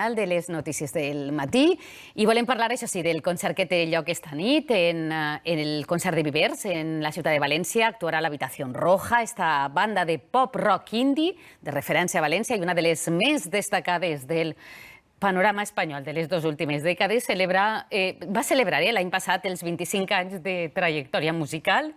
De les notícies del matí i volem parlar, això sí, del concert que té lloc esta nit en el concert de Vivers en la ciutat de València. Actuarà l'Habitació Roja, esta banda de pop-rock indie de referència a València i una de les més destacades del panorama espanyol de les dues últimes dècades. Va celebrar l'any passat els 25 anys de trajectòria musical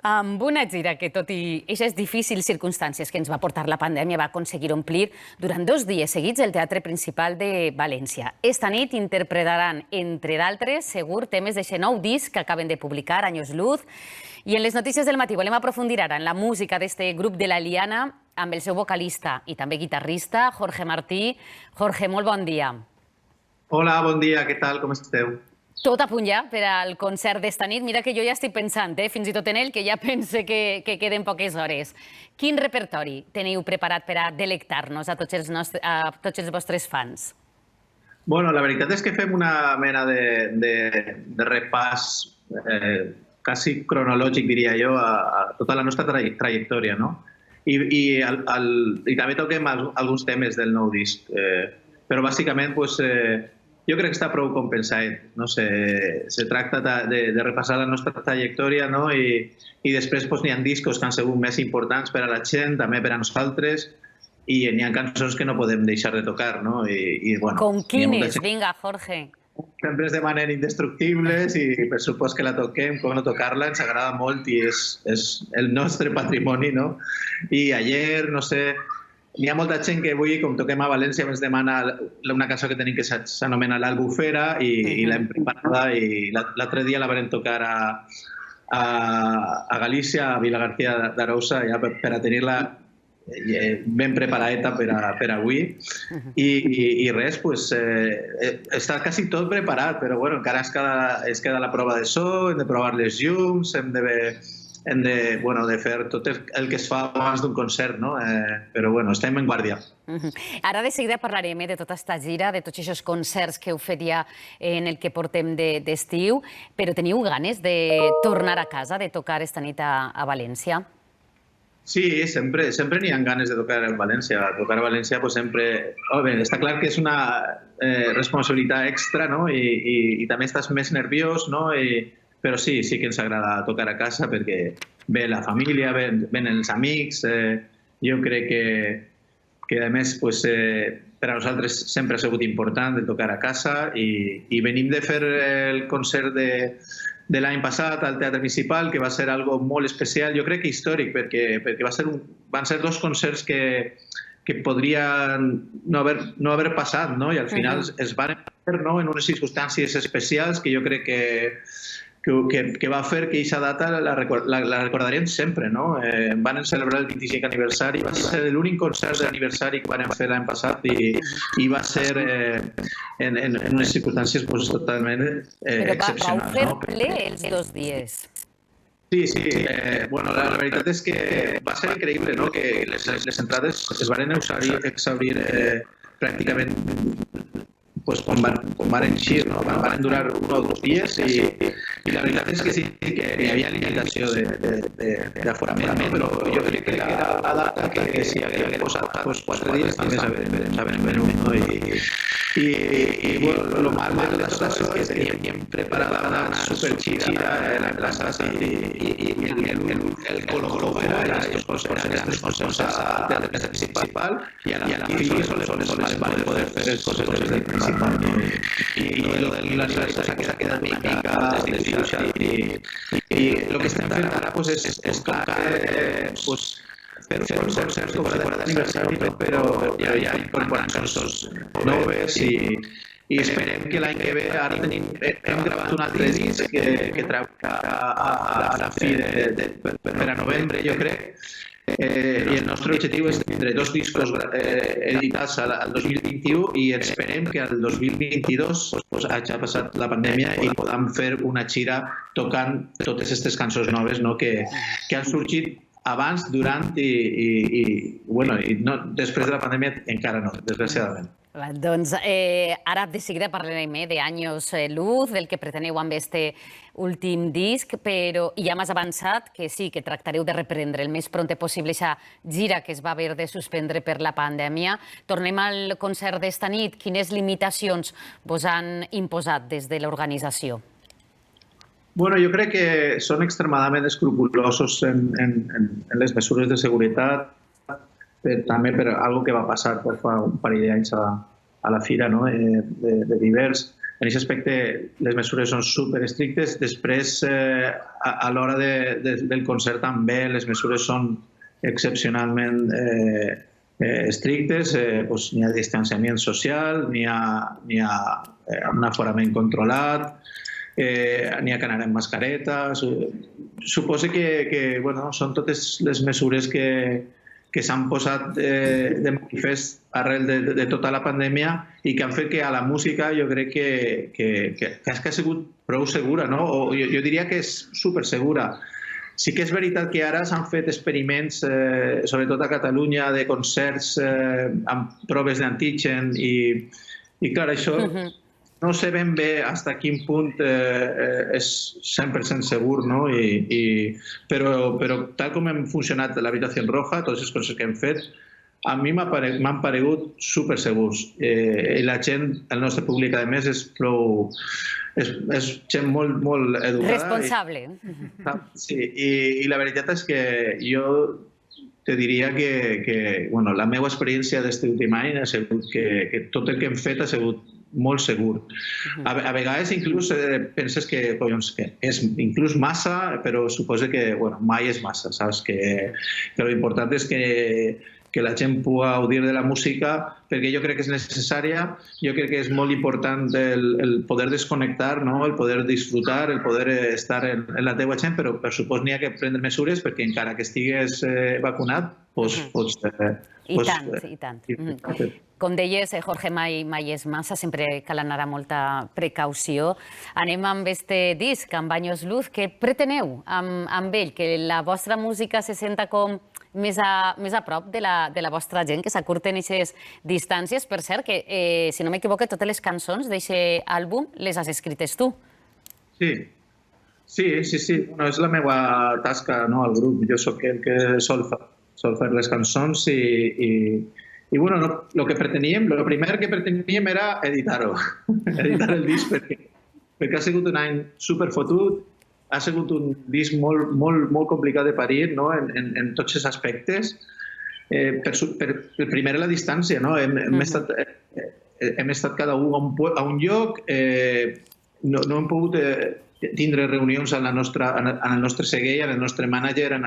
amb una gira que, tot i aquestes difícils circumstàncies que ens va portar la pandèmia, va aconseguir omplir durant 2 dies seguits el Teatre Principal de València. Esta nit interpretaran, entre d'altres, segur, temes d'aquest nou disc que acaben de publicar, Años Luz. I en les notícies del matí volem aprofundir ara en la música d'aquest grup de la Liana amb el seu vocalista i també guitarrista, Jorge Martí. Jorge, molt bon dia. Hola, bon dia, què tal, com esteu? Tot a punt ja per al concert d'esta nit. Mira que jo ja estic pensant, fins i tot en ell, que ja pense que queden poques hores. Quin repertori teniu preparat per a delectar-nos a tots els vostres fans? Bueno, la veritat és que fem una mena de repàs quasi cronològic, diria jo, a tota la nostra trajectòria, no? I també toquem alguns temes del nou disc, però bàsicament jo crec que està prou compensat. Se tracta de repassar la nostra trajectòria i després n'hi ha discos que han sigut més importants per a la gent, també per a nosaltres, i n'hi ha cançons que no podem deixar de tocar. Com quines? Vinga, Jorge. Sempre es demanen indestructibles i per supost que la toquem, com no tocar-la, ens agrada molt i és el nostre patrimoni. I ayer, no sé... Hi ha molta gent que avui, com toquem a València, ens demana una cançó que tenim que s'anomena l'Albufera i l'hem preparada i l'altre dia la vam tocar a Galícia, a Vila García d'Arousa, ja per a tenir-la ben preparadeta per avui. I res, està quasi tot preparat, però encara es queda la prova de so, hem de provar les llums, hem de fer tot el que es fa abans d'un concert, però estem en guàrdia. Ara de seguida parlarem de tota aquesta gira, de tots aquests concerts que heu fet ja en el que portem d'estiu, però teniu ganes de tornar a casa, de tocar esta nit a València? Sí, sempre n'hi ha ganes de tocar a València. Tocar a València sempre... Està clar que és una responsabilitat extra i també estàs més nerviós, però sí que ens agrada tocar a casa perquè ve la família, venen els amics. Jo crec que a més, per a nosaltres sempre ha sigut important de tocar a casa i venim de fer el concert de l'any passat al Teatre Municipal, que va ser algo molt especial, jo crec que històric, perquè van ser 2 concerts que podrien no haver passat, i al final es van fer en unes circumstàncies especials que jo crec que va fer que aquesta data la recordarem sempre. Van celebrar el 25 aniversari, va ser l'únic concert d'aniversari que van fer l'any passat i va ser en unes circumstàncies totalment excepcionals. Però vau fer ple els 2 dies. Sí. La veritat és que va ser increïble que les entrades es van exhaurir pràcticament quan van eixir, van durar 1 o 2 dies i la veritat és que sí que hi havia limitació d'aforament, però jo crec que era una data que si hagués posat 4 dies també s'havien venut. I el mal de tot això és que teníem preparada una supergira a la plaça i el color era aquests concerts al Teatre Principal i a la fi les van poder fer els concerts del Principal. I la realitat s'ha quedat una mica desdibuixat i el que estem fent ara és tocar fer un concert com a d'aniversari, però ja incorporant cançons noves i esperem que l'any que ve ara hem gravat un altre disc que traurà a la fi per a novembre, jo crec. I el nostre objectiu és tindre 2 discos editats al 2021 i esperem que al 2022 hagi passat la pandèmia i podam fer una gira tocant totes aquestes cançons noves que han sorgit abans, durant i després de la pandèmia encara no, desgraciadament. Doncs ara de seguida parlarem d'Años Luz, del que preteneu amb este últim disc, però ja m'has avançat que sí, que tractareu de reprendre el més pront possible aquesta gira que es va haver de suspendre per la pandèmia. Tornem al concert d'esta nit. Quines limitacions vos han imposat des de l'organització? Bueno, jo crec que són extremadament escrupulosos en les mesures de seguretat, també per algo que va passar fa un parell d'anys a la fira de Vivers. En aquest aspecte, les mesures són superestrictes. Després, a l'hora del concert també, les mesures són excepcionalment estrictes. N'hi ha distanciament social, n'hi ha un aforament controlat, n'hi ha que anar amb mascareta. Suposo que són totes les mesures que s'han posat de manifest arrel de tota la pandèmia i que han fet que a la música jo crec que ha sigut prou segura, no? O jo diria que és supersegura. Sí que és veritat que ara s'han fet experiments, sobretot a Catalunya, de concerts amb proves d'antigen i clar, això no sé ben bé fins a quin punt és 100% segur, no? Però tal com hem funcionat l'Habitació Roja, totes les coses que hem fet, a mi m'han paregut supersegurs. I la gent, el nostre públic, a més, és gent molt educada. Responsable. Sí, i la veritat és que jo te diria que la meva experiència d'aquest últim any ha sigut que tot el que hem fet ha sigut molt segur. A vegades inclús penses que és inclús massa, però suposo que mai és massa, saps? Que l'important és que la gent pugui gaudir de la música, perquè jo crec que és necessària, jo crec que és molt important el poder desconnectar, el poder disfrutar, el poder estar en la teua gent, però per supost n'hi ha que prendre mesures perquè encara que estigues vacunat, pots... I tant. Com deies, Jorge, mai és massa, sempre cal anar amb molta precaució. Anem amb este disc, amb Años Luz. Què preteneu amb ell? Que la vostra música se senta com més a prop de la vostra gent, que s'acurten aquestes distàncies. Per cert, que, si no m'equivoco, totes les cançons d'aquest àlbum les has escrites tu. Sí. És la meva tasca al grup. Jo sóc el que sol fer les cançons i el primer que preteníem era editar-ho, editar el disc, perquè ha sigut un any superfotut, ha sigut un disc molt complicat de parir en tots els aspectes. Primer la distància, hem estat cada un a un lloc, no hem pogut tindre reunions en el nostre segell, en el nostre mànager,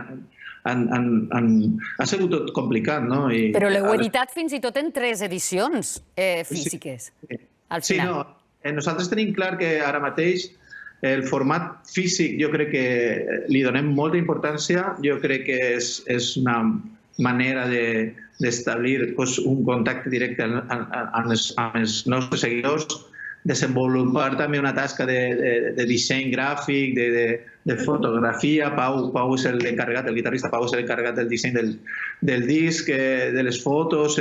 ha sigut tot complicat, no? Però l'heu editat fins i tot en 3 edicions físiques, al final. Sí, nosaltres tenim clar que ara mateix el format físic jo crec que li donem molta importància, jo crec que és una manera d'establir un contacte directe amb els nostres seguidors, desenvolupar també una tasca de disseny gràfic, de fotografia. Pau és l'encarregat, el guitarrista Pau és l'encarregat del disseny del disc, de les fotos.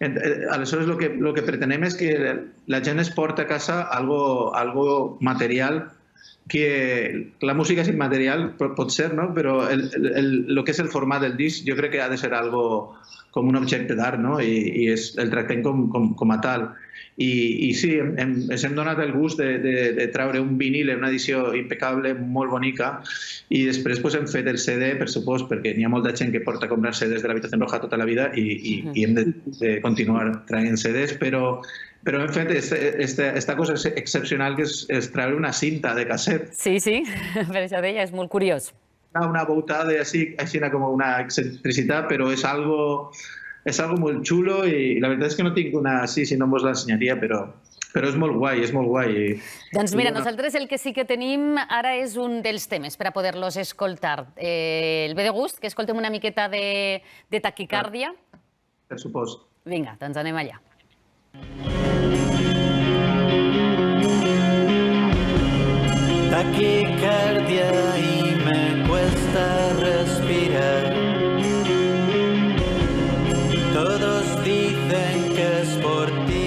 Aleshores, el que pretenem és que la gent es porta a casa algo material, que la música és immaterial, pot ser, no? Però el que és el format del disc jo crec que ha de ser algo com un objecte d'art, no? I el tractem com a tal. I sí, ens hem donat el gust de treure un vinil en una edició impecable, molt bonica, i després hem fet el CD, per supost, perquè n'hi ha molta gent que porta a comprar CDs de l'Habitació Roja tota la vida i hem de continuar traient CDs, però hem fet aquesta cosa excepcional que és treure una cinta de casset. Sí, per això deia, és molt curiós. Una voltada així com una excentricitat, però és algo molt xulo i la veritat és que no tinc una així, si no mos l'ensenyaria, però és molt guai, és molt guai. Doncs mira, nosaltres el que sí que tenim ara és un dels temes per a poder-los escoltar. El ve de gust, que escoltem una miqueta de taquicàrdia. Per supost. Vinga, doncs anem allà. Taquicardia y me cuesta respirar. Todos dicen que es por ti.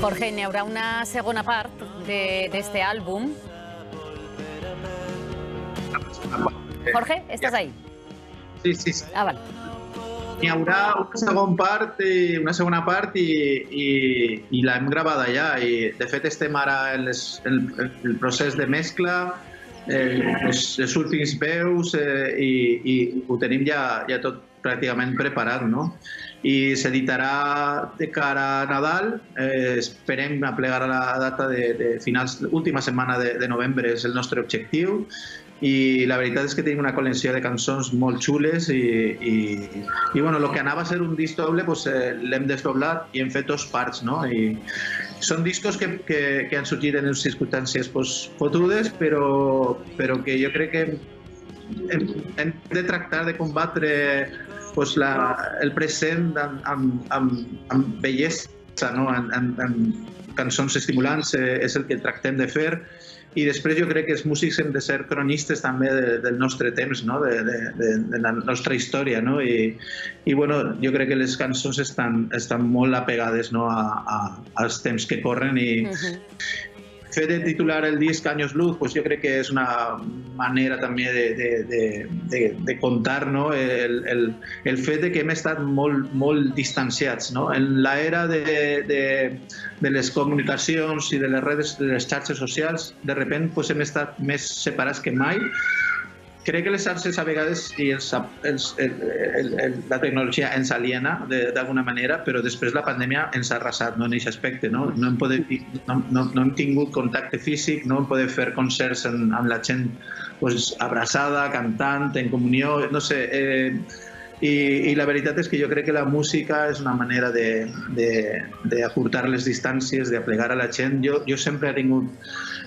Jorge, n'hi haurà una segona part d'este àlbum. Jorge, estàs ahí? Sí. Ah, vale. N'hi haurà una segona part i l'hem gravada ja. I, de fet, estem ara en el procés de mescla, les últims veus i ho tenim ja tot pràcticament preparat, no? I s'editarà de cara a Nadal. Esperem aplegar a la data de finals, última setmana de novembre és el nostre objectiu. I la veritat és que tenim una col·lecció de cançons molt xules i bueno, el que anava a ser un disc doble l'hem desdoblat i hem fet dos parts, no? I són discos que han sorgit en circumstàncies fotudes, però que jo crec que hem de tractar de combatre el present amb bellesa, no? En cançons estimulants és el que tractem de fer. I després jo crec que els músics hem de ser cronistes també del nostre temps, no? de la nostra història, no? I bueno, jo crec que les cançons estan molt apegades, no? als temps que corren i fet de titular el disc Años Luz, pues jo crec que és una manera també de contar, no? el fet de que hem estat molt distanciats, no? En l'era de les comunicacions i de les redes, de les xarxes socials, de repent pues, hem estat més separats que mai. Crec que les xarxes a vegades i la tecnologia ens aliena d'alguna manera, però després la pandèmia ens ha arrasat, no, en aquest aspecte. No hem tingut contacte físic, no hem pogut fer concerts amb la gent pues, abraçada, cantant, en comunió, no sé. I la veritat és que jo crec que la música és una manera d'acurtar les distàncies, d'aplegar a la gent. Jo sempre he tingut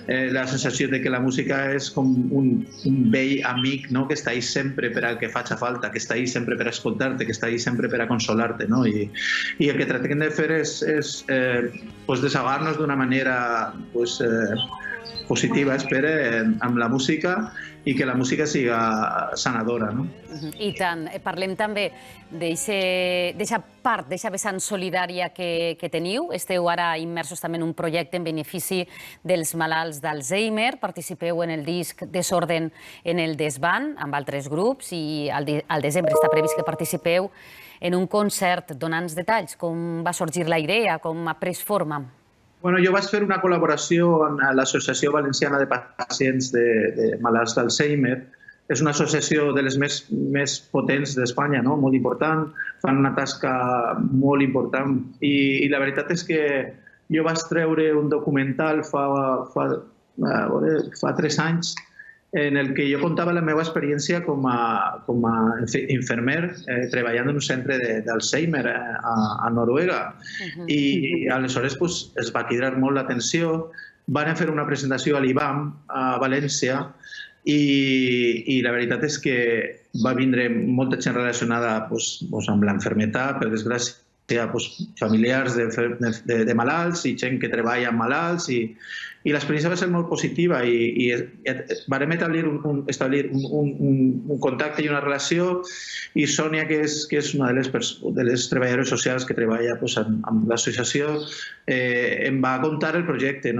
la sensació de que la música és com un vell amic, no? Que està ahí sempre per al que faci falta, que està ahí sempre per a escoltar-te, que està ahí sempre per a consolar-te, no? I el que tractem de fer és desahogar-nos d'una manera positiva, espero, amb la música i que la música siga sanadora, no? I tant. Parlem també d'eixa part, d'eixa vessant solidària que teniu. Esteu ara immersos també en un projecte en benefici dels malalts d'Alzheimer. Participeu en el disc Desorden en el desván amb altres grups i al desembre està previst que participeu en un concert. Dona'ns detalls, com va sorgir la idea, com ha pres forma. Bueno, jo vaig fer una col·laboració amb l'Associació Valenciana de Pacients de Malalts d'Alzheimer. És una associació de les més potents d'Espanya, no? Molt important, fan una tasca molt important. I la veritat és que jo vaig treure un documental fa 3 anys en el que jo contava la meva experiència com a infermer treballant en un centre d'Alzheimer a Noruega. I aleshores es va cridar molt l'atenció. Van fer una presentació a l'IBAM, a València, i la veritat és que va vindre molta gent relacionada amb l'enfermetat, per desgràcia, familiars de malalts i gent que treballa amb malalts, i l'experiència va ser molt positiva i vam establir un contacte i una relació, i Sònia, que és una de les treballadores socials que treballa amb l'associació, em va contar el projecte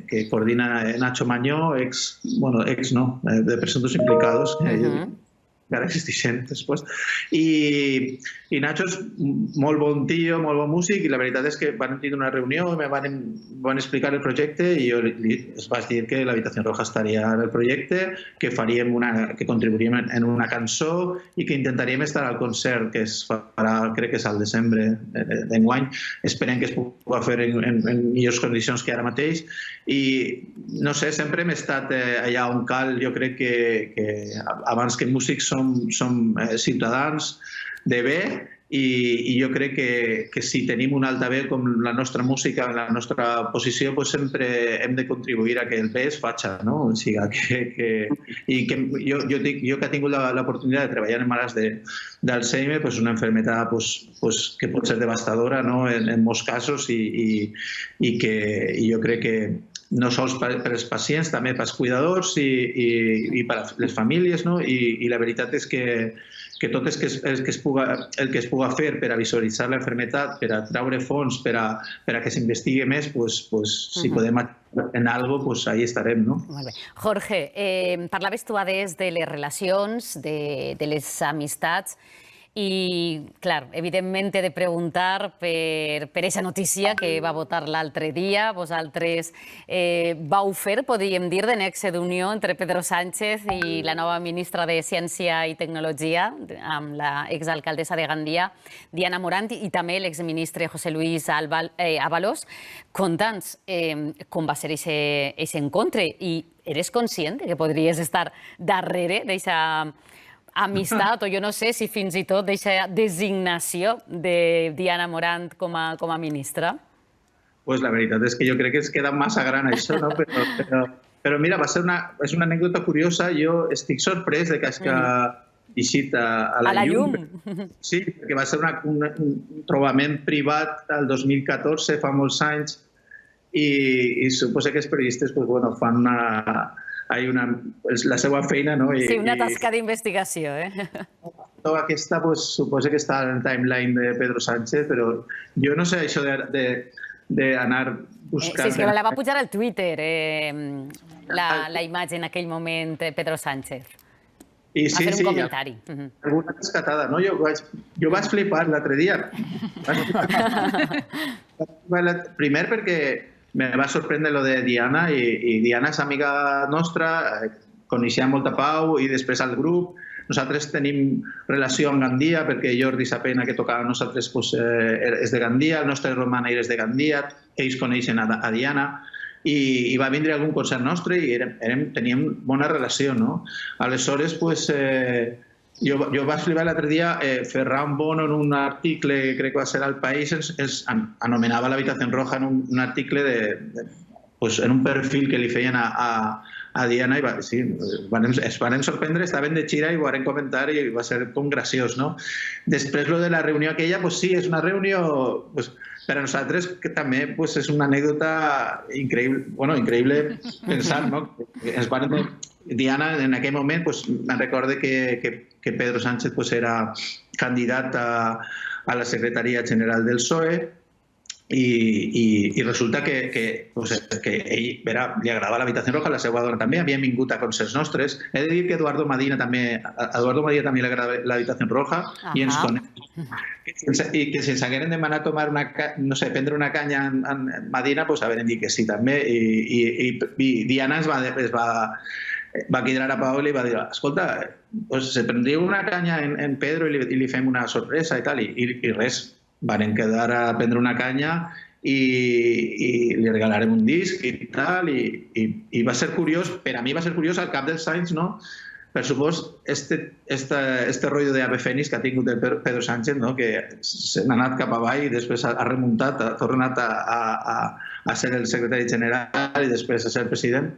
que coordina Nacho Mañó, de presumptos implicados, encara existeixen després. I Nacho és molt bon tio, molt bon músic, i la veritat és que van tenir una reunió, me van explicar el projecte i jo els vaig dir que l'Habitació Roja estaria en el projecte, que contribuiríem en una cançó i que intentaríem estar al concert, que es farà, crec que és al desembre d'enguany. Esperem que es pugui fer en millors condicions que ara mateix. I no sé, sempre hem estat allà on cal. Jo crec que abans que músics som ciutadans de bé, i jo crec que si tenim un altaveu com la nostra música, la nostra posició, sempre hem de contribuir a que el bé es faci, no? O sigui, jo que he tingut l'oportunitat de treballar en malalts d'Alzheimer, una malaltia que pot ser devastadora en molts casos, i jo crec que no sols per als pacients, també per als cuidadors i per a les famílies, no? I la veritat és que que tot el que es puga fer per a visualitzar la malaltia, per a treure fons, per a que s'investigui més, si podem en algo, pues ahí estarem, no? Molt bé. Jorge, parlaves tu adés de les relacions, de les amistats, i, clar, evidentment he de preguntar per aquesta notícia que va votar l'altre dia. Vosaltres vau fer, podríem dir, de nexe d'unió entre Pedro Sánchez i la nova ministra de Ciència i Tecnologia, amb l'exalcaldessa de Gandia, Diana Morant, i també l'exministre José Luis Ábalos. Conta'ns com va ser aquest encontre i eres conscient que podries estar darrere d'aquesta amistat, o jo no sé si fins i tot d'aquesta designació de Diana Morant com a ministra? Pues la veritat és que jo crec que es queda massa gran això, no? Però mira, és una anècdota curiosa. Jo estic sorprès de que hagi eixit a la llum. Sí, perquè va ser un trobament privat el 2014, fa molts anys, i suposo que els periodistes fan la seva feina, no? Sí, una tasca d'investigació, Aquesta, suposo que està en el timeline de Pedro Sánchez, però jo no sé això d'anar buscant... Sí, que la va pujar al Twitter, la imatge en aquell moment, Pedro Sánchez. Va fer un comentari. Alguna rescatada, no? Jo vaig flipar l'altre dia. Primer perquè me va sorprendre lo de Diana, i Diana és amiga nostra, coneixia molta Pau i després al grup. Nosaltres tenim relació amb Gandia perquè Jordi Sapena, que tocava amb nosaltres, és de Gandia, el nostre Romaner és de Gandia, ells coneixen a Diana, i va vindre algun concert nostre i teníem bona relació, no? Aleshores, jo vaig flipar l'altre dia. Ferran Bono, en un article, crec que va ser al País, anomenava l'habitació roja en un article, en un perfil que li feien a Diana, i sí, es van sorprendre, estaven de xira i ho van comentar i va ser com graciós, no? Després, lo de la reunió aquella, sí, és una reunió per a nosaltres que també és una anècdota increïble pensar, no? Diana, en aquell moment, me'n recorde que Pedro Sánchez era candidat a la secretaria general del PSOE i resulta que ell li agradava l'habitació roja, la seva dona també, havien vingut a concerts nostres. He de dir que a Eduardo Madina també li agrada l'habitació roja i ens coneix. I que si ens hagueren demanat prendre una canya en Madina, hagueren dit que sí també. I Diana va cridar a Pau i li va dir: escolta, se prendria una canya en Pedro i li fem una sorpresa i tal, i res, van quedar a prendre una canya i li regalarem un disc i tal, i va ser curiós, per a mi va ser curiós al cap dels anys, no? Per supost, este rotllo d'Ave Fénix que ha tingut el Pedro Sánchez, que s'ha anat cap avall i després ha remuntat, ha tornat a ser el secretari general i després a ser president.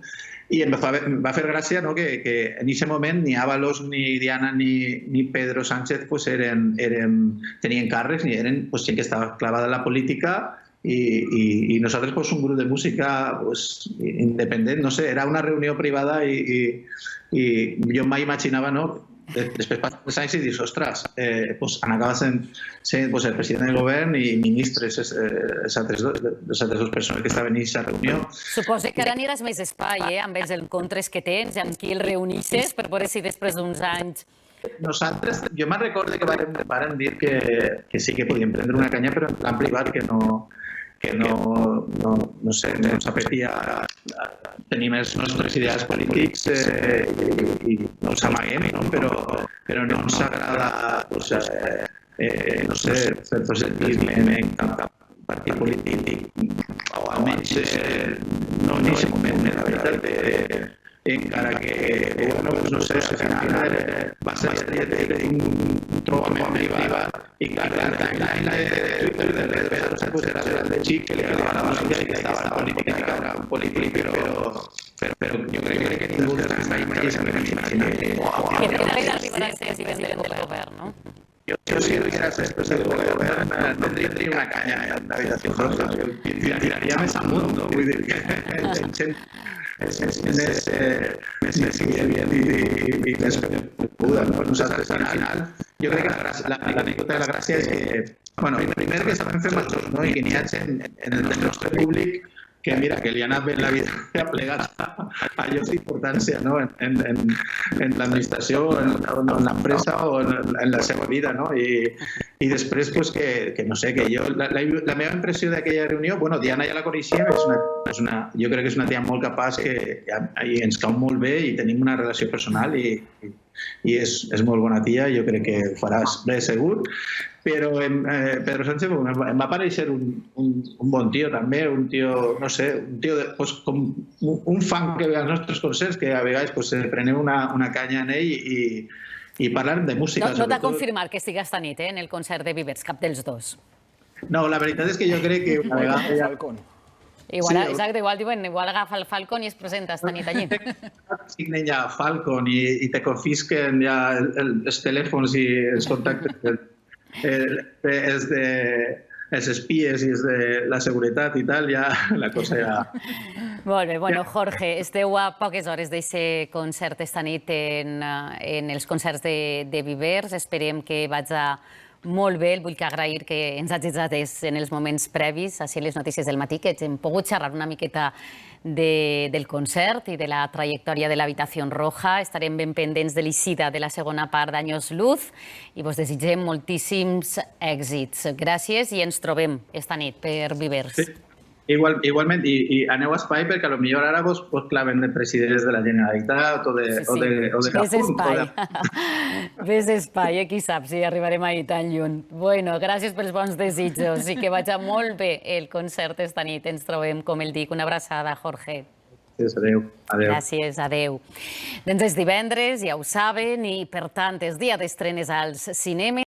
I em va fer gràcia que en aquest moment ni Ábalos, ni Diana, ni Pedro Sánchez tenien càrrecs, ni eren gent que estava clavada en la política, i nosaltres un grup de música independent, no sé, era una reunió privada i jo mai imaginava, després passen els anys i dius, ostres, han acabat sent el president del govern i ministres, les altres dues persones que estaven en aquesta reunió. Suposo que ara aniràs més espai, amb els encontres que tens, amb qui el reunixes, per veure si després d'uns anys... Nosaltres, jo me'n recordo que vàrem dir que sí que podíem prendre una canya, però en plan privat, que no ens apetia tenir els nostres ideals polítics i no els amaguem, però no ens agrada, no sé, fer-nos sentir en cap partit polític, o almenys no en aquest moment, la veritat, encara que, no sé, al final va ser un trobament privat i clar, el timeline de Twitter de Pedro Sánchez era el de Xic, que li agradava la música i que estava en política, era un polític, però jo crec que ningú de les imatges imaginat que finalment arribarà a ser president del govern, no? Jo si arribés després del govern tindria una canya en l'habitació roja, tiraria més amunt, vull dir que més evident i més poguda. Nosaltres al final jo crec que l'anècdota de la gràcia és que, bueno, primer que estàvem fent majors, no? I que n'hi ha gent en el nostre públic que mira, que li ha anat bé la vida aplegat a llocs d'importància, no? En l'administració, en l'empresa o en la seva vida, no? I després, pues, que no sé, que jo... La meva impressió d'aquella reunió, bueno, Diana ja la coneixia, jo crec que és una tia molt capaç que ens cau molt bé i tenim una relació personal i és molt bona tia, jo crec que ho faràs bé segur. Però Pedro Sánchez em va parèixer un bon tio també, un tio, no sé, un tio com un fan que ve als nostres concerts, que a vegades prenem una canya en ell i parlem de música. No t'ha confirmat que estigues esta nit en el concert de Vivers, cap dels dos. No, la veritat és que jo crec que una vegada... Falcon. Exacte, igual diuen, igual agafa el Falcon i es presenta esta nit allí. Signen ja Falcon i te confisquen ja els telèfons i els contactes els espies i els de la seguretat i tal, ja la cosa ja... Molt bé, bueno, Jorge, esteu a poques hores d'aquest concert esta nit en els concerts de Vivers. Esperem que vagi molt bé. Vull agrair que ens hagis atès en els moments previs, així les notícies del matí, que hem pogut xerrar una miqueta del concert i de la trajectòria de l'Habitació Roja. Estarem ben pendents de l'eixida de la segona part d'Anyos Luz i vos desitgem moltíssims èxits. Gràcies i ens trobem esta nit per Vivers. Sí. Igualment, i aneu a espai perquè potser ara vos claven de presidents de la Generalitat o de la Junta. Ves espai, qui sap si arribarem ahir tan lluny. Bueno, gràcies pels bons desitjos i que vagi molt bé el concert esta nit. Ens trobem, com el dic. Una abraçada, Jorge. Gràcies, adéu. Gràcies, adéu. Doncs és divendres, ja ho saben, i per tant és dia d'estrenes als cinemes.